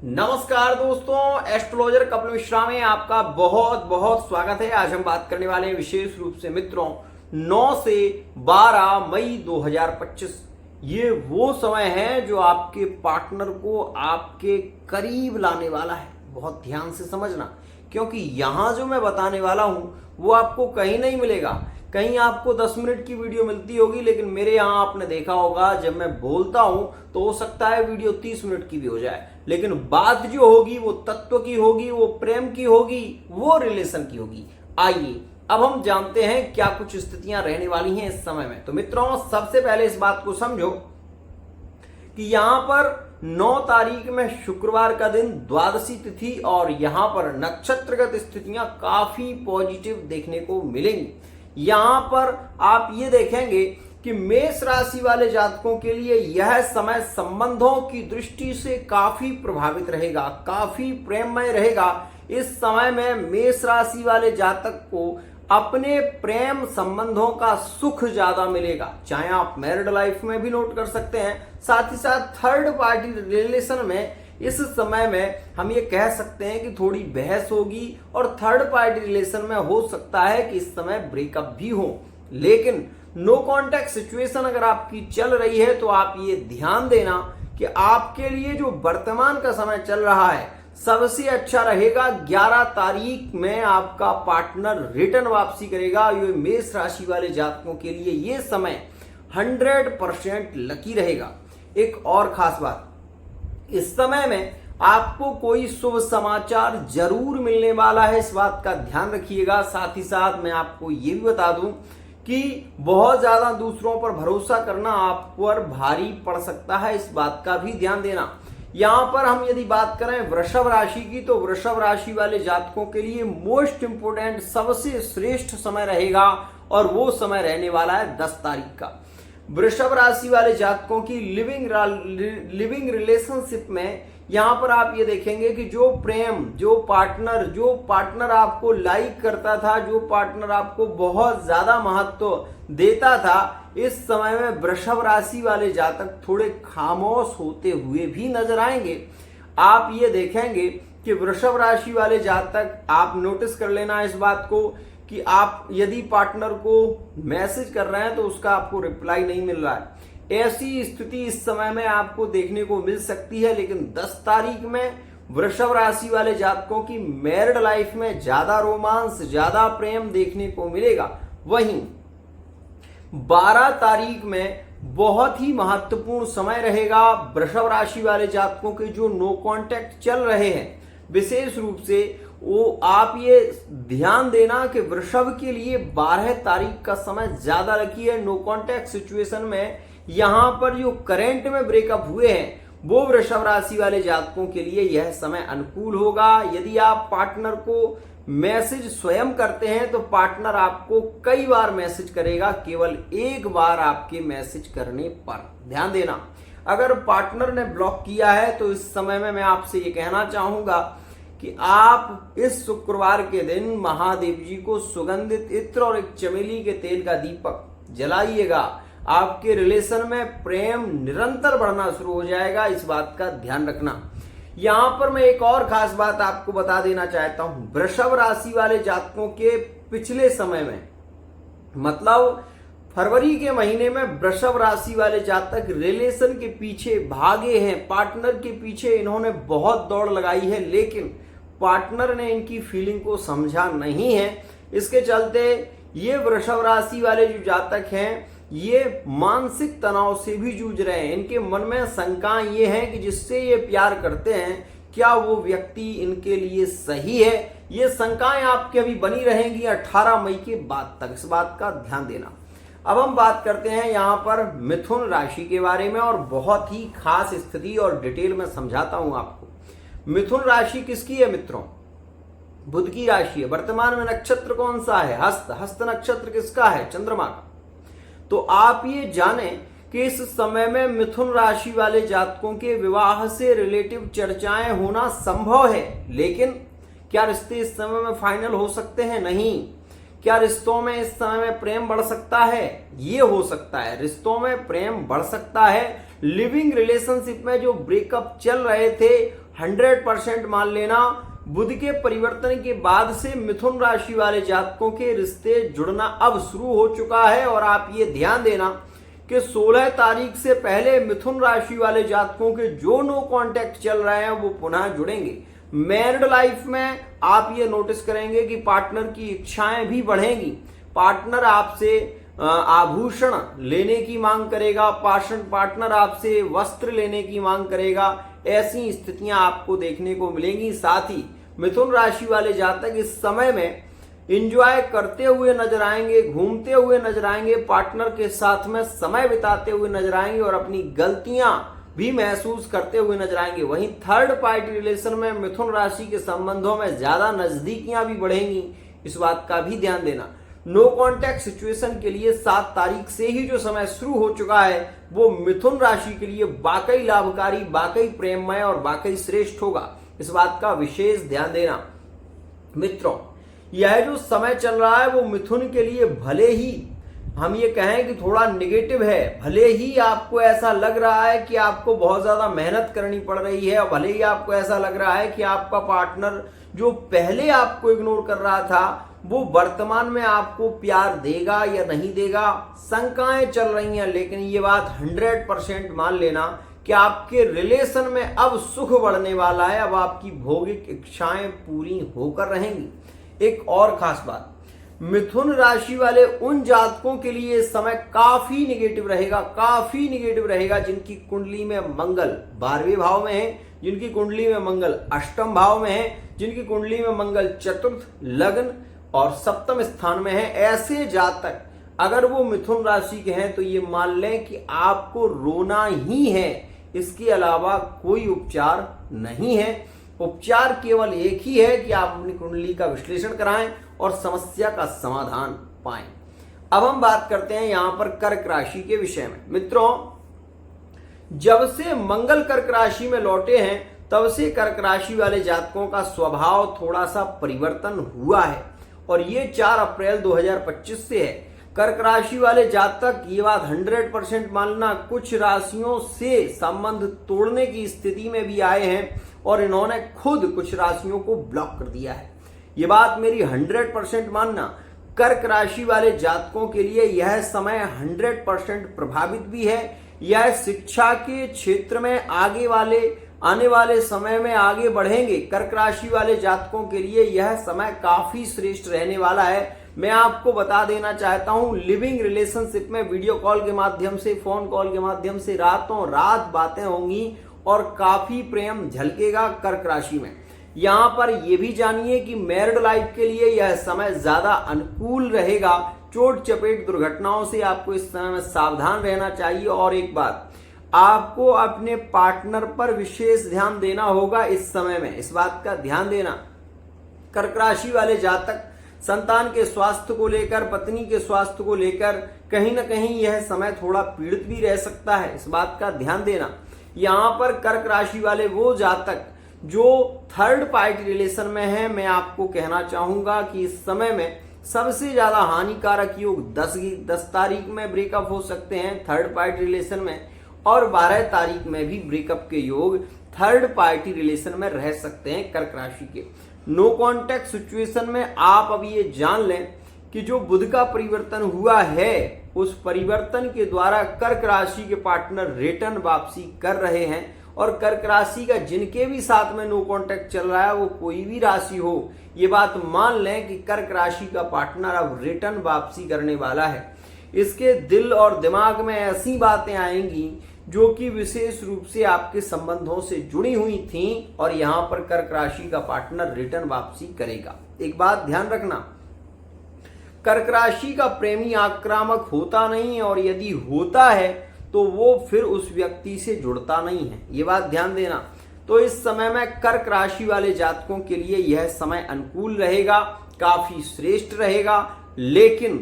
नमस्कार दोस्तों, एस्ट्रोलॉजर कपिल मिश्रा में आपका बहुत बहुत स्वागत है। आज हम बात करने वाले हैं विशेष रूप से मित्रों 9 से 12 मई 2025। ये वो समय है जो आपके पार्टनर को आपके करीब लाने वाला है। बहुत ध्यान से समझना, क्योंकि यहां जो मैं बताने वाला हूं वो आपको कहीं नहीं मिलेगा। कहीं आपको 10 मिनट की वीडियो मिलती होगी, लेकिन मेरे यहाँ आपने देखा होगा जब मैं बोलता हूं तो हो सकता है वीडियो 30 मिनट की भी हो जाए, लेकिन बात जो होगी वो तत्व की होगी, वो प्रेम की होगी, वो रिलेशन की होगी। आइए अब हम जानते हैं क्या कुछ स्थितियां रहने वाली हैं इस समय में। तो मित्रों, सबसे पहले इस बात को समझो कि यहां पर 9 तारीख में शुक्रवार का दिन द्वादशी तिथि और यहां पर नक्षत्रगत स्थितियां काफी पॉजिटिव देखने को मिलेंगी। यहां पर आप ये देखेंगे कि मेष राशि वाले जातकों के लिए यह समय संबंधों की दृष्टि से काफी प्रभावित रहेगा, काफी प्रेममय रहेगा। इस समय में मेष राशि वाले जातक को अपने प्रेम संबंधों का सुख ज्यादा मिलेगा, चाहे आप मैरिड लाइफ में भी नोट कर सकते हैं। साथ ही साथ थर्ड पार्टी रिलेशन में इस समय में हम ये कह सकते हैं कि थोड़ी बहस होगी और थर्ड पार्टी रिलेशन में हो सकता है कि इस समय ब्रेकअप भी हो। लेकिन नो कॉन्टैक्ट सिचुएशन अगर आपकी चल रही है तो आप ये ध्यान देना कि आपके लिए जो वर्तमान का समय चल रहा है सबसे अच्छा रहेगा। 11 तारीख में आपका पार्टनर रिटर्न वापसी करेगा। ये मेष राशि वाले जातकों के लिए ये समय 100% लकी रहेगा। एक और खास बात, इस समय में आपको कोई शुभ समाचार जरूर मिलने वाला है, इस बात का ध्यान रखिएगा। साथ ही साथ मैं आपको ये भी बता दूं कि बहुत ज्यादा दूसरों पर भरोसा करना आप पर भारी पड़ सकता है, इस बात का भी ध्यान देना। यहां पर हम यदि बात करें वृषभ राशि की, तो वृषभ राशि वाले जातकों के लिए मोस्ट इंपोर्टेंट सबसे श्रेष्ठ समय रहेगा और वो समय रहने वाला है 10 तारीख का। वृषभ राशि वाले जातकों की लिविंग रिलेशनशिप में यहां पर आप ये देखेंगे कि जो प्रेम, जो पार्टनर आपको लाइक करता था, जो पार्टनर आपको बहुत ज्यादा महत्व देता था, इस समय में वृषभ राशि वाले जातक थोड़े खामोश होते हुए भी नजर आएंगे। आप ये देखेंगे कि वृषभ राशि वाले जातक, आप नोटिस कर लेना इस बात को कि आप यदि पार्टनर को मैसेज कर रहे हैं तो उसका आपको रिप्लाई नहीं मिल रहा है। ऐसी स्थिति इस समय में आपको देखने को मिल सकती है। लेकिन 10 तारीख में वृषभ राशि वाले जातकों की मैरिड लाइफ में ज्यादा रोमांस, ज्यादा प्रेम देखने को मिलेगा। वहीं 12 तारीख में बहुत ही महत्वपूर्ण समय रहेगा वृषभ राशि वाले जातकों के जो नो कॉन्टैक्ट चल रहे हैं। विशेष रूप से वो आप ये ध्यान देना कि वृषभ के लिए 12 तारीख का समय ज्यादा लकी है। नो कॉन्टैक्ट सिचुएशन में यहां पर जो करंट में ब्रेकअप हुए हैं वो वृषभ राशि वाले जातकों के लिए यह समय अनुकूल होगा। यदि आप पार्टनर को मैसेज स्वयं करते हैं तो पार्टनर आपको कई बार मैसेज करेगा, केवल एक बार आपके मैसेज करने पर। ध्यान देना, अगर पार्टनर ने ब्लॉक किया है तो इस समय में मैं आपसे ये कहना चाहूंगा कि आप इस शुक्रवार के दिन महादेव जी को सुगंधित इत्र और एक चमेली के तेल का दीपक जलाइएगा। आपके रिलेशन में प्रेम निरंतर बढ़ना शुरू हो जाएगा, इस बात का ध्यान रखना। यहां पर मैं एक और खास बात आपको बता देना चाहता हूं। वृषभ राशि वाले जातकों के पिछले समय में, मतलब फरवरी के महीने में वृषभ राशि वाले जातक रिलेशन के पीछे भागे हैं, पार्टनर के पीछे इन्होंने बहुत दौड़ लगाई है, लेकिन पार्टनर ने इनकी फीलिंग को समझा नहीं है। इसके चलते ये वृषभ राशि वाले जो जातक हैं ये मानसिक तनाव से भी जूझ रहे हैं। इनके मन में शंकाएं ये हैं कि जिससे ये प्यार करते हैं क्या वो व्यक्ति इनके लिए सही है। ये शंकाएं आपकी अभी बनी रहेंगी 18 मई के बाद तक, इस बात का ध्यान देना। अब हम बात करते हैं यहां पर मिथुन राशि के बारे में और बहुत ही खास स्थिति और डिटेल में समझाता हूं आपको। मिथुन राशि किसकी है मित्रों? बुध की राशि है। वर्तमान में नक्षत्र कौन सा है? हस्त। हस्त नक्षत्र किसका है? चंद्रमा का। तो आप ये जानें कि इस समय में मिथुन राशि वाले जातकों के विवाह से रिलेटिव चर्चाएं होना संभव है, लेकिन क्या रिश्ते इस समय में फाइनल हो सकते हैं? नहीं। क्या रिश्तों में इस समय में प्रेम बढ़ सकता है? ये हो सकता है, रिश्तों में प्रेम बढ़ सकता है। लिविंग रिलेशनशिप में जो ब्रेकअप चल रहे थे 100% मान लेना, बुध के परिवर्तन के बाद से मिथुन राशि वाले जातकों के रिश्ते जुड़ना अब शुरू हो चुका है। और आप ये ध्यान देना कि 16 तारीख से पहले मिथुन राशि वाले जातकों के जो नो कांटेक्ट चल रहे हैं वो पुनः जुड़ेंगे। मैरिड लाइफ में आप ये नोटिस करेंगे कि पार्टनर की इच्छाएं भी बढ़ेंगी। पार्टनर आपसे आभूषण लेने की मांग करेगा, पार्टनर आपसे वस्त्र लेने की मांग करेगा। ऐसी स्थितियां आपको देखने को मिलेंगी। साथ ही मिथुन राशि वाले जातक इस समय में एंजॉय करते हुए नजर आएंगे, घूमते हुए नजर आएंगे, पार्टनर के साथ में समय बिताते हुए नजर आएंगे और अपनी गलतियां भी महसूस करते हुए नजर आएंगे। वहीं थर्ड पार्टी रिलेशन में मिथुन राशि के संबंधों में ज्यादा नजदीकियां भी बढ़ेंगी, इस बात का भी ध्यान देना। नो कॉन्टैक्ट सिचुएशन के लिए 7 तारीख से ही जो समय शुरू हो चुका है वो मिथुन राशि के लिए वाकई लाभकारी, वाकई प्रेममय और वाकई श्रेष्ठ होगा, इस बात का विशेष ध्यान देना। मित्रों, यह जो समय चल रहा है वो मिथुन के लिए भले ही हम ये कहें कि थोड़ा नेगेटिव है, भले ही आपको ऐसा लग रहा है कि आपको बहुत ज्यादा मेहनत करनी पड़ रही है और भले ही आपको ऐसा लग रहा है कि आपका पार्टनर जो पहले आपको इग्नोर कर रहा था वो वर्तमान में आपको प्यार देगा या नहीं देगा, शंकाएं चल रही हैं, लेकिन ये बात 100% मान लेना कि आपके रिलेशन में अब सुख बढ़ने वाला है। अब आपकी भौतिक इच्छाएं पूरी होकर रहेंगी। एक और खास बात, मिथुन राशि वाले उन जातकों के लिए समय काफी निगेटिव रहेगा जिनकी कुंडली में मंगल 12वें भाव में है, जिनकी कुंडली में मंगल अष्टम भाव में है, जिनकी कुंडली में मंगल चतुर्थ, लग्न और सप्तम स्थान में है। ऐसे जातक अगर वो मिथुन राशि के हैं तो ये मान लें कि आपको रोना ही है, इसके अलावा कोई उपचार नहीं है। उपचार केवल एक ही है कि आप अपनी कुंडली का विश्लेषण कराएं और समस्या का समाधान पाएं। अब हम बात करते हैं यहां पर कर्क राशि के विषय में। मित्रों, जब से मंगल कर्क राशि में लौटे हैं तब से कर्क राशि वाले जातकों का स्वभाव थोड़ा सा परिवर्तन हुआ है और ये 4 अप्रैल 2025 से है। कर्क राशि वाले जातक, ये बात 100% मानना, कुछ राशियों से संबंध तोड़ने की स्थिति में भी आए हैं और इन्होंने खुद कुछ राशियों को ब्लॉक कर दिया है। ये बात मेरी 100% मानना। कर्क राशि वाले जातकों के लिए यह समय 100% प्रभावित भी है। यह शिक्षा के क्षेत्र में आने वाले समय में आगे बढ़ेंगे। कर्क राशि वाले जातकों के लिए यह समय काफी श्रेष्ठ रहने वाला है। मैं आपको बता देना चाहता हूं, लिविंग रिलेशनशिप में वीडियो कॉल के माध्यम से, फोन कॉल के माध्यम से रातों रात बातें होंगी और काफी प्रेम झलकेगा कर्क राशि में। यहां पर यह भी जानिए कि मैरिड लाइफ के लिए यह समय ज्यादा अनुकूल रहेगा। चोट चपेट दुर्घटनाओं से आपको इस समय में सावधान रहना चाहिए। और एक बात, आपको अपने पार्टनर पर विशेष ध्यान देना होगा इस समय में, इस बात का ध्यान देना। कर्क राशि वाले जातक संतान के स्वास्थ्य को लेकर, पत्नी के स्वास्थ्य को लेकर कहीं ना कहीं यह समय थोड़ा पीड़ित भी रह सकता है, इस बात का ध्यान देना। यहां पर कर्क राशि वाले वो जातक जो थर्ड पार्टी रिलेशन में है, मैं आपको कहना चाहूंगा कि इस समय में सबसे ज्यादा हानिकारक योग 10 तारीख में ब्रेकअप हो सकते हैं थर्ड पार्टी रिलेशन में, और 12 तारीख में भी ब्रेकअप के योग थर्ड पार्टी रिलेशन में रह सकते हैं कर्क राशि के। नो कॉन्टैक्ट सिचुएशन में आप अब ये जान लें कि जो बुध का परिवर्तन हुआ है उस परिवर्तन के द्वारा कर्क राशि के पार्टनर रिटर्न वापसी कर रहे हैं। और कर्क राशि का जिनके भी साथ में नो कॉन्टैक्ट चल रहा है, वो कोई भी राशि हो, ये बात मान लें कि कर्क राशि का पार्टनर अब रिटर्न वापसी करने वाला है। इसके दिल और दिमाग में ऐसी बातें आएंगी जो कि विशेष रूप से आपके संबंधों से जुड़ी हुई थी और यहां पर कर्क राशि का पार्टनर रिटर्न वापसी करेगा। एक बात ध्यान रखना, कर्क राशि का प्रेमी आक्रामक होता नहीं है और यदि होता है तो वो फिर उस व्यक्ति से जुड़ता नहीं है, ये बात ध्यान देना। तो इस समय में कर्क राशि वाले जातकों के लिए यह समय अनुकूल रहेगा, काफी श्रेष्ठ रहेगा, लेकिन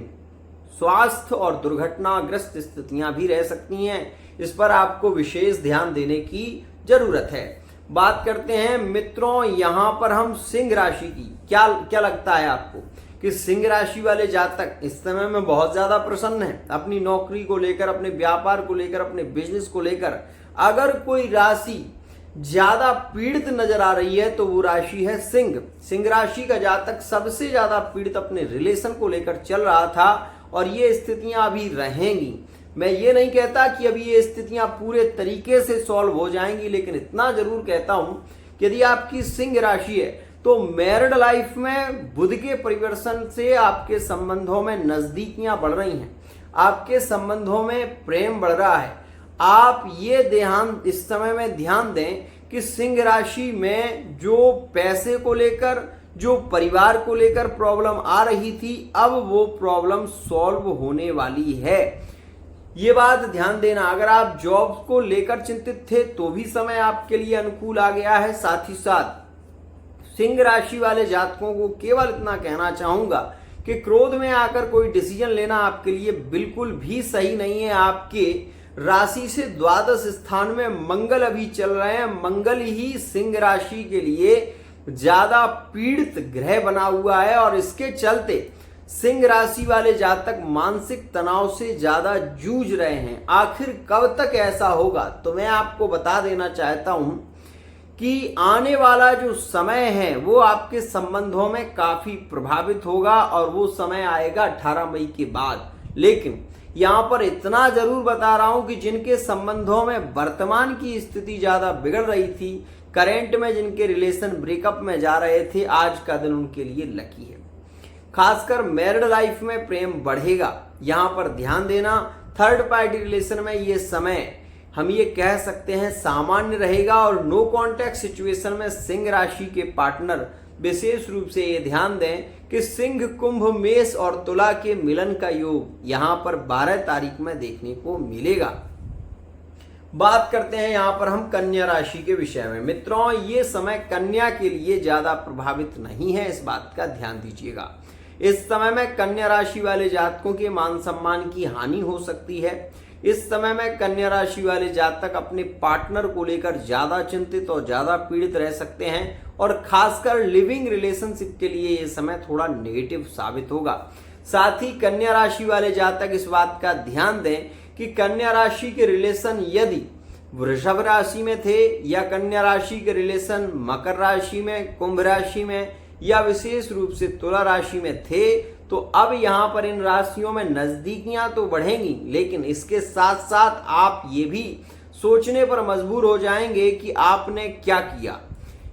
स्वास्थ्य और दुर्घटनाग्रस्त स्थितियां भी रह सकती हैं। इस पर आपको विशेष ध्यान देने की जरूरत है। बात करते हैं मित्रों यहां पर हम सिंह राशि की। क्या लगता है आपको कि सिंह राशि वाले जातक इस समय में बहुत ज्यादा प्रसन्न है अपनी नौकरी को लेकर, अपने व्यापार को लेकर, अपने बिजनेस को लेकर। अगर कोई राशि ज्यादा पीड़ित नजर आ रही है तो वो राशि है सिंह। सिंह राशि का जातक सबसे ज्यादा पीड़ित अपने रिलेशन को लेकर चल रहा था और ये स्थितियां अभी रहेंगी। मैं ये नहीं कहता कि अभी ये स्थितियां पूरे तरीके से सॉल्व हो जाएंगी, लेकिन इतना जरूर कहता हूं कि यदि आपकी सिंह राशि है तो मैरिड लाइफ में बुध के परिवर्तन से आपके संबंधों में नजदीकियां बढ़ रही हैं, आपके संबंधों में प्रेम बढ़ रहा है। आप ये ध्यान इस समय में ध्यान दें कि सिंह राशि में जो पैसे को लेकर, जो परिवार को लेकर प्रॉब्लम आ रही थी, अब वो प्रॉब्लम सॉल्व होने वाली है। ये बात ध्यान देना। अगर आप जॉब को लेकर चिंतित थे तो भी समय आपके लिए अनुकूल आ गया है। साथ ही साथ सिंह राशि वाले जातकों को केवल इतना कहना चाहूंगा कि क्रोध में आकर कोई डिसीजन लेना आपके लिए बिल्कुल भी सही नहीं है। आपके राशि से द्वादश स्थान में मंगल अभी चल रहे हैं। मंगल ही सिंह राशि के लिए ज्यादा पीड़ित ग्रह बना हुआ है और इसके चलते सिंह राशि वाले जातक मानसिक तनाव से ज्यादा जूझ रहे हैं। आखिर कब तक ऐसा होगा? तो मैं आपको बता देना चाहता हूं कि आने वाला जो समय है वो आपके संबंधों में काफी प्रभावित होगा और वो समय आएगा 18 मई के बाद। लेकिन यहां पर इतना जरूर बता रहा हूं कि जिनके संबंधों में वर्तमान की स्थिति ज्यादा बिगड़ रही थी, करेंट में जिनके रिलेशन ब्रेकअप में जा रहे थे, आज का दिन उनके लिए लकी है। खासकर मैरिड लाइफ में प्रेम बढ़ेगा, यहां पर ध्यान देना। थर्ड पार्टी रिलेशन में ये समय हम ये कह सकते हैं सामान्य रहेगा और नो कॉन्टैक्ट सिचुएशन में सिंह राशि के पार्टनर विशेष रूप से ये ध्यान दें कि सिंह, कुंभ, मेष और तुला के मिलन का योग यहां पर 12 तारीख में देखने को मिलेगा। बात करते हैं यहां पर हम कन्या राशि के विषय में। मित्रों, ये समय कन्या के लिए ज्यादा प्रभावित नहीं है, इस बात का ध्यान दीजिएगा। इस समय में कन्या राशि वाले जातकों के मान सम्मान की हानि हो सकती है। इस समय में कन्या राशि वाले जातक अपने पार्टनर को लेकर ज्यादा चिंतित और ज्यादा पीड़ित रह सकते हैं और खासकर लिविंग रिलेशनशिप के लिए यह समय थोड़ा नेगेटिव साबित होगा। साथ ही कन्या राशि वाले जातक इस बात का ध्यान दें कि कन्या राशि के रिलेशन यदि वृषभ राशि में थे या कन्या राशि के रिलेशन मकर राशि में, कुंभ राशि में या विशेष रूप से तुला राशि में थे, तो अब यहां पर इन राशियों में नजदीकियां तो बढ़ेंगी, लेकिन इसके साथ साथ आप ये भी सोचने पर मजबूर हो जाएंगे कि आपने क्या किया।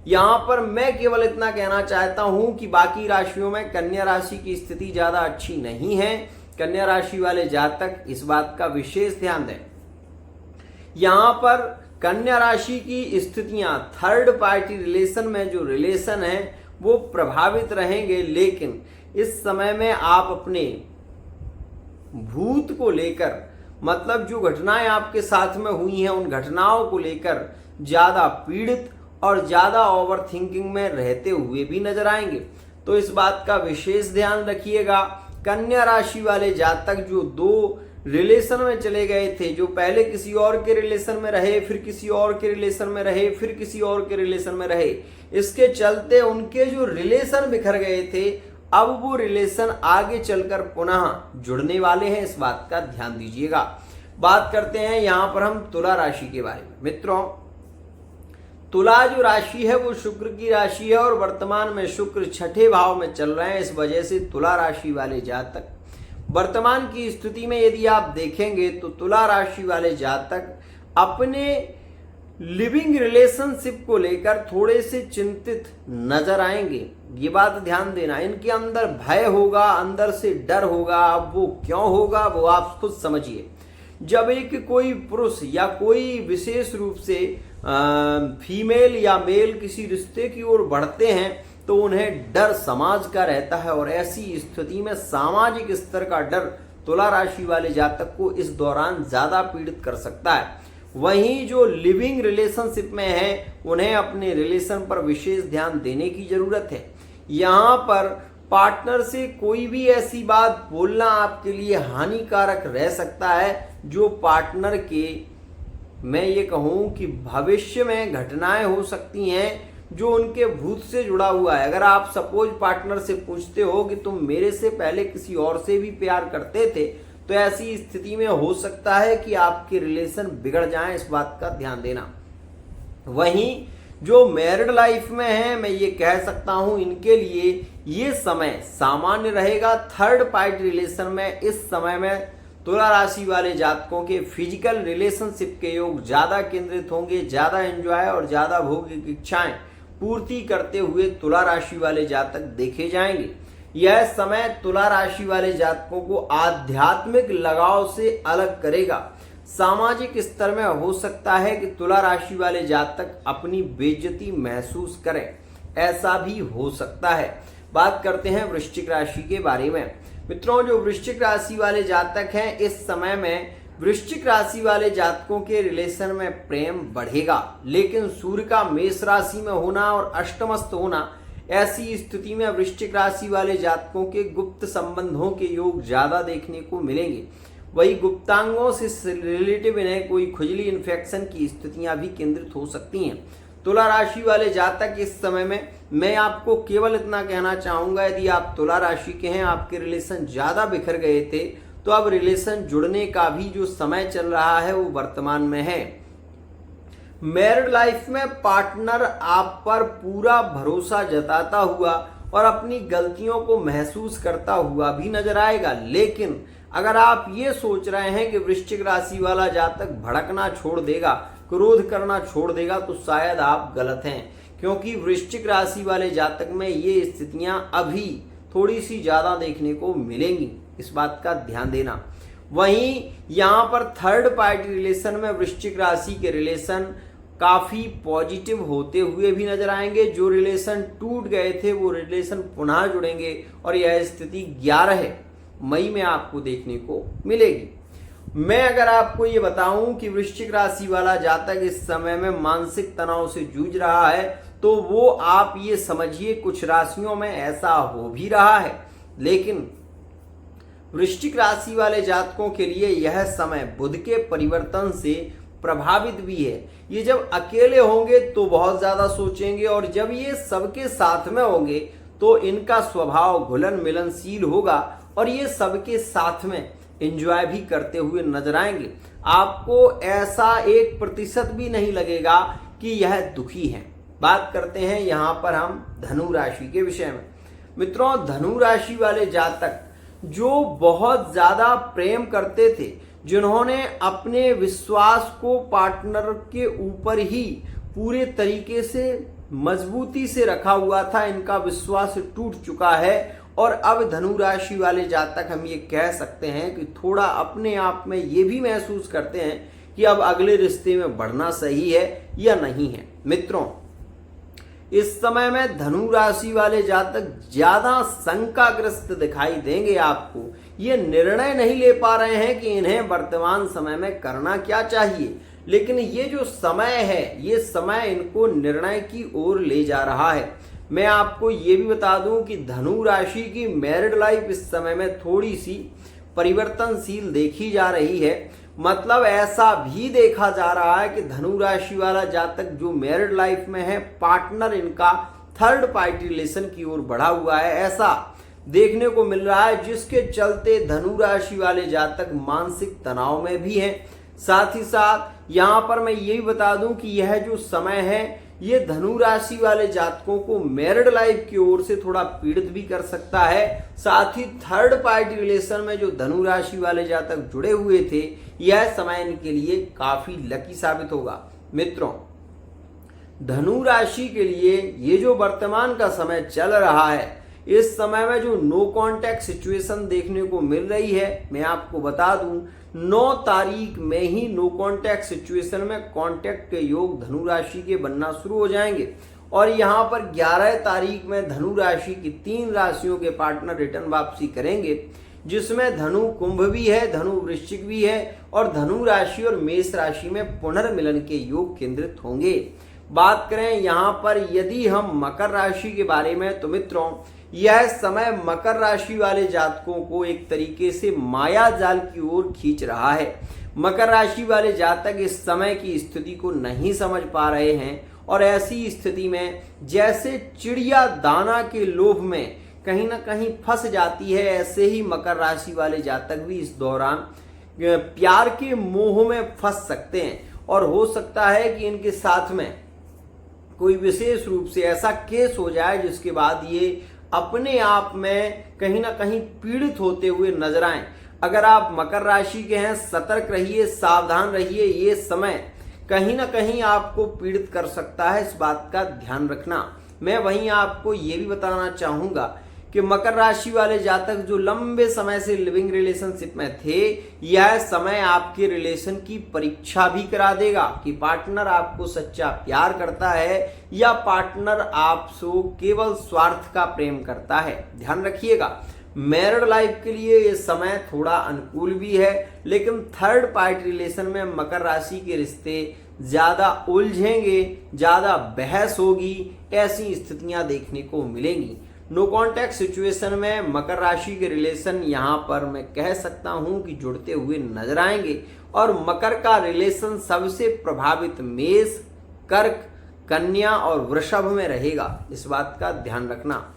यहां पर मैं केवल इतना कहना चाहता हूं कि बाकी राशियों में कन्या राशि की स्थिति ज्यादा अच्छी नहीं है। कन्या राशि वाले जातक इस बात का विशेष ध्यान दें। यहां पर कन्या राशि की स्थितियां थर्ड पार्टी रिलेशन में जो रिलेशन है वो प्रभावित रहेंगे, लेकिन इस समय में आप अपने भूत को लेकर, मतलब जो घटनाएं आपके साथ में हुई हैं उन घटनाओं को लेकर ज्यादा पीड़ित और ज्यादा ओवर थिंकिंग में रहते हुए भी नजर आएंगे। तो इस बात का विशेष ध्यान रखिएगा। कन्या राशि वाले जातक जो दो रिलेशन में चले गए थे, जो पहले किसी और के रिलेशन में रहे, फिर किसी और के रिलेशन में रहे, फिर किसी और के रिलेशन में रहे, इसके चलते उनके जो रिलेशन बिखर गए थे, अब वो रिलेशन आगे चलकर पुनः जुड़ने वाले हैं, इस बात का ध्यान दीजिएगा। बात करते हैं यहां पर हम तुला राशि के बारे में। मित्रों, तुला जो राशि है वो शुक्र की राशि है और वर्तमान में शुक्र छठे भाव में चल रहे हैं। इस वजह से तुला राशि वाले जातक वर्तमान की स्थिति में यदि आप देखेंगे तो तुला राशि वाले जातक अपने लिविंग रिलेशनशिप को लेकर थोड़े से चिंतित नजर आएंगे। ये बात ध्यान देना, इनके अंदर भय होगा, अंदर से डर होगा। अब वो क्यों होगा वो आप खुद समझिए। जब एक कोई पुरुष या कोई विशेष रूप से फीमेल या मेल किसी रिश्ते की ओर बढ़ते हैं तो उन्हें डर समाज का रहता है और ऐसी स्थिति में सामाजिक स्तर का डर तुला राशि वाले जातक को इस दौरान ज्यादा पीड़ित कर सकता है। वहीं जो लिविंग रिलेशनशिप में है उन्हें अपने रिलेशन पर विशेष ध्यान देने की जरूरत है। यहाँ पर पार्टनर से कोई भी ऐसी बात बोलना आपके लिए हानिकारक रह सकता है जो पार्टनर के, मैं ये कहूँ कि भविष्य में घटनाएं हो सकती हैं जो उनके भूत से जुड़ा हुआ है। अगर आप सपोज पार्टनर से पूछते हो कि तुम मेरे से पहले किसी और से भी प्यार करते थे, तो ऐसी स्थिति में हो सकता है कि आपके रिलेशन बिगड़ जाएं, इस बात का ध्यान देना। वहीं जो मैरिड लाइफ में है, मैं ये कह सकता हूं इनके लिए ये समय सामान्य रहेगा। थर्ड पार्टी रिलेशन में इस समय में तुला राशि वाले जातकों के फिजिकल रिलेशनशिप के योग ज्यादा केंद्रित होंगे। ज्यादा एंजॉय और ज्यादा भौतिक इच्छाएं पूर्ति करते हुए तुला राशि वाले जातक देखे जाएंगे। यह समय तुला राशि वाले जातकों को आध्यात्मिक लगाव से अलग करेगा। सामाजिक स्तर में हो सकता है कि तुला राशि वाले जातक अपनी बेइज्जती महसूस करें, ऐसा भी हो सकता है। बात करते हैं वृश्चिक राशि के बारे में। मित्रों, जो वृश्चिक राशि वाले जातक हैं, इस समय में वृश्चिक राशि वाले जातकों के रिलेशन में प्रेम बढ़ेगा, लेकिन सूर्य का मेष राशि में होना और अष्टमस्थ होना, ऐसी स्थिति में वृश्चिक राशि वाले जातकों के गुप्त संबंधों के योग ज्यादा देखने को मिलेंगे। वही गुप्तांगों से रिलेटिव इन्हें कोई खुजली इन्फेक्शन की स्थितियां भी केंद्रित हो सकती हैं। तुला राशि वाले जातक इस समय में मैं आपको केवल इतना कहना चाहूंगा, यदि आप तुला राशि के हैं, आपके रिलेशन ज्यादा बिखर गए थे, तो अब रिलेशन जुड़ने का भी जो समय चल रहा है वो वर्तमान में है। मैरिड लाइफ में पार्टनर आप पर पूरा भरोसा जताता हुआ और अपनी गलतियों को महसूस करता हुआ भी नजर आएगा। लेकिन अगर आप ये सोच रहे हैं कि वृश्चिक राशि वाला जातक भड़कना छोड़ देगा, क्रोध करना छोड़ देगा, तो शायद आप गलत हैं, क्योंकि वृश्चिक राशि वाले जातक में ये स्थितियां अभी थोड़ी सी ज्यादा देखने को मिलेंगी, इस बात का ध्यान देना। वहीं यहाँ पर थर्ड पार्टी रिलेशन में वृश्चिक राशि के रिलेशन काफी पॉजिटिव होते हुए भी नजर आएंगे। जो रिलेशन टूट गए थे वो रिलेशन पुनः जुड़ेंगे और यह स्थिति 11 मई में आपको देखने को मिलेगी। मैं अगर आपको ये बताऊं कि वृश्चिक राशि वाला जातक इस समय में मानसिक तनाव से जूझ रहा है, तो वो आप ये समझिए कुछ राशियों में ऐसा हो भी रहा है। लेकिन वृश्चिक राशि वाले जातकों के लिए यह समय बुध के परिवर्तन से प्रभावित भी है। ये जब अकेले होंगे तो बहुत ज्यादा सोचेंगे, और जब ये सबके साथ में होंगे तो इनका स्वभाव घुलन मिलनशील होगा और ये सबके साथ में एंजॉय भी करते हुए नजर आएंगे। आपको ऐसा 1% भी नहीं लगेगा कि यह दुखी हैं। बात करते हैं यहाँ पर हम धनु राशि के विषय में। मित्रों, धनु राशि वाले जातक जो बहुत ज्यादा प्रेम करते थे, जिन्होंने अपने विश्वास को पार्टनर के ऊपर ही पूरे तरीके से मजबूती से रखा हुआ था, इनका विश्वास टूट चुका है। और अब धनु राशि वाले जातक हम ये कह सकते हैं कि थोड़ा अपने आप में ये भी महसूस करते हैं कि अब अगले रिश्ते में बढ़ना सही है या नहीं है। मित्रों, इस समय में धनु राशि वाले जातक ज्यादा शंकाग्रस्त दिखाई देंगे। आपको ये निर्णय नहीं ले पा रहे हैं कि इन्हें वर्तमान समय में करना क्या चाहिए, लेकिन ये जो समय है, ये समय इनको निर्णय की ओर ले जा रहा है। मैं आपको ये भी बता दूं कि धनु राशि की मैरिड लाइफ इस समय में थोड़ी सी परिवर्तनशील देखी जा रही है। मतलब ऐसा भी देखा जा रहा है कि धनु राशि वाला जातक जो मैरिड लाइफ में है, पार्टनर इनका थर्ड पार्टी रिलेशन की ओर बढ़ा हुआ है, ऐसा देखने को मिल रहा है, जिसके चलते धनु राशि वाले जातक मानसिक तनाव में भी हैं। साथ ही साथ यहाँ पर मैं ये भी बता दूं कि यह जो समय है, ये धनु राशि वाले जातकों को मैरिड लाइफ की ओर से थोड़ा पीड़ित भी कर सकता है। साथ ही थर्ड पार्टी रिलेशन में जो धनु राशि वाले जातक जुड़े हुए थे, यह समय इनके लिए काफी लकी साबित होगा। मित्रों, धनु राशि के लिए ये जो वर्तमान का समय चल रहा है, इस समय में जो नो कांटेक्ट सिचुएशन देखने को मिल रही है, मैं आपको बता दूं 9 तारीख में ही नो कांटेक्ट सिचुएशन में कांटेक्ट के योग धनु राशि के बनना शुरू हो जाएंगे। और यहाँ पर 11 तारीख में धनु राशि की 3 राशियों के पार्टनर रिटर्न वापसी करेंगे, जिसमें धनु कुंभ भी है, धनु वृश्चिक भी है, और धनु राशि और मेष राशि में पुनर्मिलन के योग केंद्रित होंगे। बात करें यहाँ पर यदि हम मकर राशि के बारे में, तो मित्रों यह समय मकर राशि वाले जातकों को एक तरीके से माया जाल की ओर खींच रहा है। मकर राशि वाले जातक इस समय की स्थिति को नहीं समझ पा रहे हैं, और ऐसी स्थिति में जैसे चिड़िया दाना के लोभ में कहीं ना कहीं फंस जाती है, ऐसे ही मकर राशि वाले जातक भी इस दौरान प्यार के मोह में फंस सकते हैं। और हो सकता है कि इनके साथ में कोई विशेष रूप से ऐसा केस हो जाए जिसके बाद ये अपने आप में कहीं ना कहीं पीड़ित होते हुए नजर आए। अगर आप मकर राशि के हैं, सतर्क रहिए, सावधान रहिए। ये समय कहीं ना कहीं आपको पीड़ित कर सकता है, इस बात का ध्यान रखना। मैं वहीं आपको ये भी बताना चाहूंगा कि मकर राशि वाले जातक जो लंबे समय से लिविंग रिलेशनशिप में थे, यह समय आपके रिलेशन की परीक्षा भी करा देगा कि पार्टनर आपको सच्चा प्यार करता है या पार्टनर आपसे केवल स्वार्थ का प्रेम करता है। ध्यान रखिएगा, मैरिड लाइफ के लिए ये समय थोड़ा अनुकूल भी है, लेकिन थर्ड पार्टी रिलेशन में मकर राशि के रिश्ते ज्यादा उलझेंगे, ज्यादा बहस होगी, ऐसी स्थितियां देखने को मिलेंगी। नो कॉन्टैक्ट सिचुएशन में मकर राशि के रिलेशन यहां पर मैं कह सकता हूं कि जुड़ते हुए नजर आएंगे और मकर का रिलेशन सबसे प्रभावित मेष, कर्क, कन्या और वृषभ में रहेगा, इस बात का ध्यान रखना।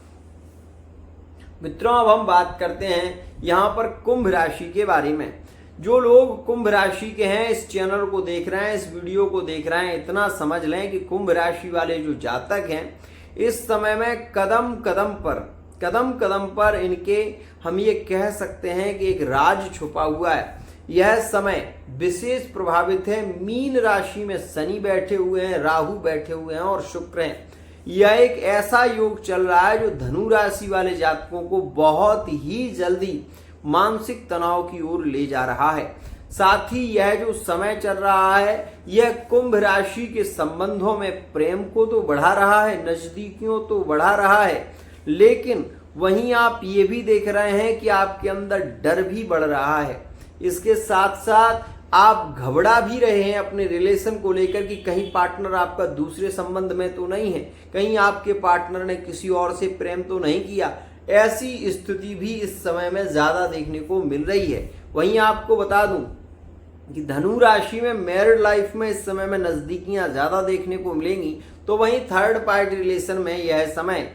मित्रों, अब हम बात करते हैं यहां पर कुंभ राशि के बारे में। जो लोग कुंभ राशि के हैं, इस चैनल को देख रहे हैं, इस वीडियो को देख रहे हैं, इतना समझ लें कि कुंभ राशि वाले जो जातक हैं, इस समय में कदम कदम पर इनके हम ये कह सकते हैं कि एक राज छुपा हुआ है। यह समय विशेष प्रभावित है। मीन राशि में शनि बैठे हुए हैं, राहु बैठे हुए हैं और शुक्र हैं। यह एक ऐसा योग चल रहा है जो धनु राशि वाले जातकों को बहुत ही जल्दी मानसिक तनाव की ओर ले जा रहा है। साथ ही यह जो समय चल रहा है, यह कुंभ राशि के संबंधों में प्रेम को तो बढ़ा रहा है, नजदीकियों तो बढ़ा रहा है, लेकिन वहीं आप ये भी देख रहे हैं कि आपके अंदर डर भी बढ़ रहा है। इसके साथ साथ आप घबरा भी रहे हैं अपने रिलेशन को लेकर कि कहीं पार्टनर आपका दूसरे संबंध में तो नहीं है, कहीं आपके पार्टनर ने किसी और से प्रेम तो नहीं किया। ऐसी स्थिति भी इस समय में ज्यादा देखने को मिल रही है। वहीं आपको बता दूं कि धनु राशि में मैरिड लाइफ में इस समय में नजदीकियां ज्यादा देखने को मिलेंगी, तो वहीं थर्ड पार्टी रिलेशन में यह समय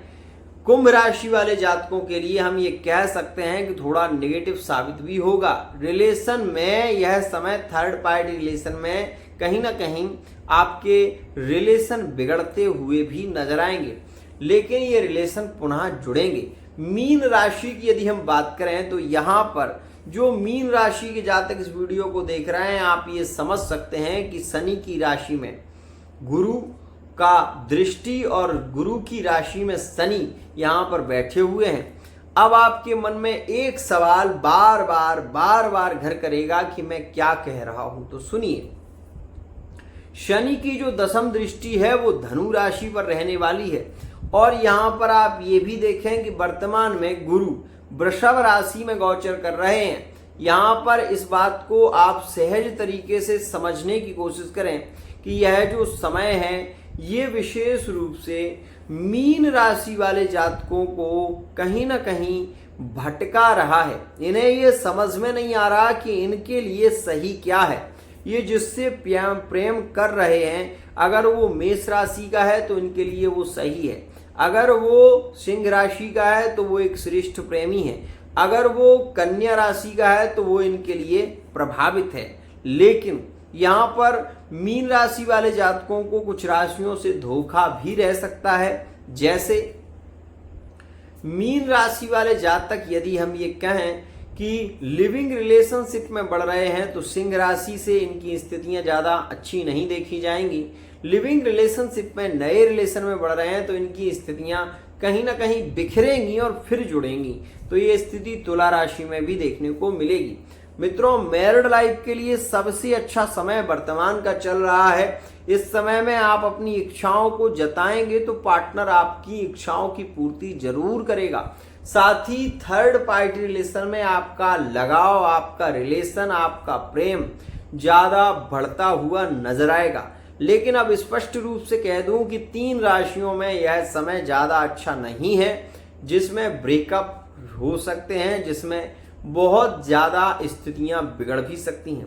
कुंभ राशि वाले जातकों के लिए हम ये कह सकते हैं कि थोड़ा नेगेटिव साबित भी होगा। रिलेशन में यह समय थर्ड पार्टी रिलेशन में कहीं ना कहीं आपके रिलेशन बिगड़ते हुए भी नजर आएंगे, लेकिन ये रिलेशन पुनः जुड़ेंगे। मीन राशि की यदि हम बात करें तो यहाँ पर जो मीन राशि के जातक इस वीडियो को देख रहे हैं, आप ये समझ सकते हैं कि शनि की राशि में गुरु का दृष्टि और गुरु की राशि में शनि यहाँ पर बैठे हुए हैं। अब आपके मन में एक सवाल बार बार घर करेगा कि मैं क्या कह रहा हूं, तो सुनिए। शनि की जो दशम दृष्टि है वो धनु राशि पर रहने वाली है और यहाँ पर आप ये भी देखें कि वर्तमान में गुरु वृषभ राशि में गोचर कर रहे हैं। यहाँ पर इस बात को आप सहज तरीके से समझने की कोशिश करें कि यह जो समय है ये विशेष रूप से मीन राशि वाले जातकों को कहीं ना कहीं भटका रहा है। इन्हें ये समझ में नहीं आ रहा कि इनके लिए सही क्या है। ये जिससे प्रेम कर रहे हैं, अगर वो मेष राशि का है तो इनके लिए वो सही है, अगर वो सिंह राशि का है तो वो एक श्रेष्ठ प्रेमी है, अगर वो कन्या राशि का है तो वो इनके लिए प्रभावित है। लेकिन यहाँ पर मीन राशि वाले जातकों को कुछ राशियों से धोखा भी रह सकता है। जैसे मीन राशि वाले जातक यदि हम ये कहें कि लिविंग रिलेशनशिप में बढ़ रहे हैं तो सिंह राशि से इनकी स्थितियां ज्यादा अच्छी नहीं देखी जाएंगी। लिविंग रिलेशनशिप में नए रिलेशन में बढ़ रहे हैं तो इनकी स्थितियां कहीं ना कहीं बिखरेंगी और फिर जुड़ेंगी, तो ये स्थिति तुला राशि में भी देखने को मिलेगी। मित्रों, मैरिड लाइफ के लिए सबसे अच्छा समय वर्तमान का चल रहा है। इस समय में आप अपनी इच्छाओं को जताएंगे तो पार्टनर आपकी इच्छाओं की पूर्ति जरूर करेगा। साथ ही थर्ड पार्टी रिलेशन में आपका लगाव, आपका रिलेशन, आपका प्रेम ज्यादा बढ़ता हुआ नजर आएगा। लेकिन अब स्पष्ट रूप से कह दूं कि 3 राशियों में यह समय ज्यादा अच्छा नहीं है, जिसमें ब्रेकअप हो सकते हैं, जिसमें बहुत ज्यादा स्थितियां बिगड़ भी सकती हैं।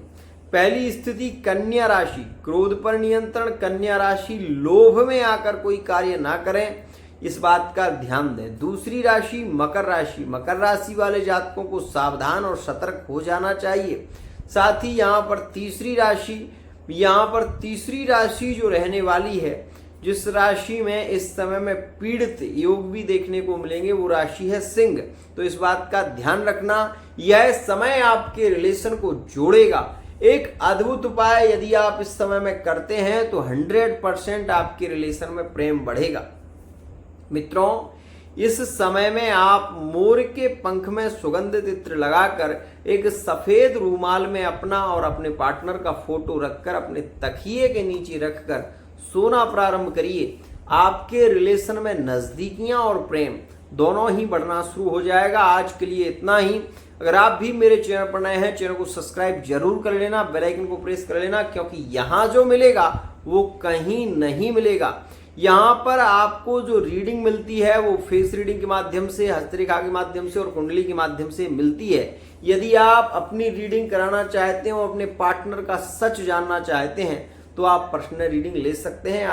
पहली स्थिति कन्या राशि, क्रोध पर नियंत्रण। कन्या राशि लोभ में आकर कोई कार्य ना करें, इस बात का ध्यान दें। दूसरी राशि मकर राशि, मकर राशि वाले जातकों को सावधान और सतर्क हो जाना चाहिए। साथ ही यहाँ पर तीसरी राशि जो रहने वाली है, जिस राशि में इस समय में पीड़ित योग भी देखने को मिलेंगे वो राशि है सिंह। तो इस बात का ध्यान रखना, यह समय आपके रिलेशन को जोड़ेगा। एक अद्भुत उपाय यदि आप इस समय में करते हैं तो 100% आपके रिलेशन में प्रेम बढ़ेगा। मित्रों, इस समय में आप मोर के पंख में सुगंधित इत्र लगाकर एक सफेद रूमाल में अपना और अपने पार्टनर का फोटो रखकर अपने तकिए के नीचे रखकर सोना प्रारंभ करिए। आपके रिलेशन में नजदीकियां और प्रेम दोनों ही बढ़ना शुरू हो जाएगा। आज के लिए इतना ही। अगर आप भी मेरे चैनल पर नए हैं, चैनल को सब्सक्राइब जरूर कर लेना, बेल आइकन को प्रेस कर लेना, क्योंकि यहां जो मिलेगा वो कहीं नहीं मिलेगा। यहाँ पर आपको जो रीडिंग मिलती है वो फेस रीडिंग के माध्यम से, हस्तरेखा के माध्यम से और कुंडली के माध्यम से मिलती है। यदि आप अपनी रीडिंग कराना चाहते हो, अपने पार्टनर का सच जानना चाहते हैं, तो आप पर्सनल रीडिंग ले सकते हैं।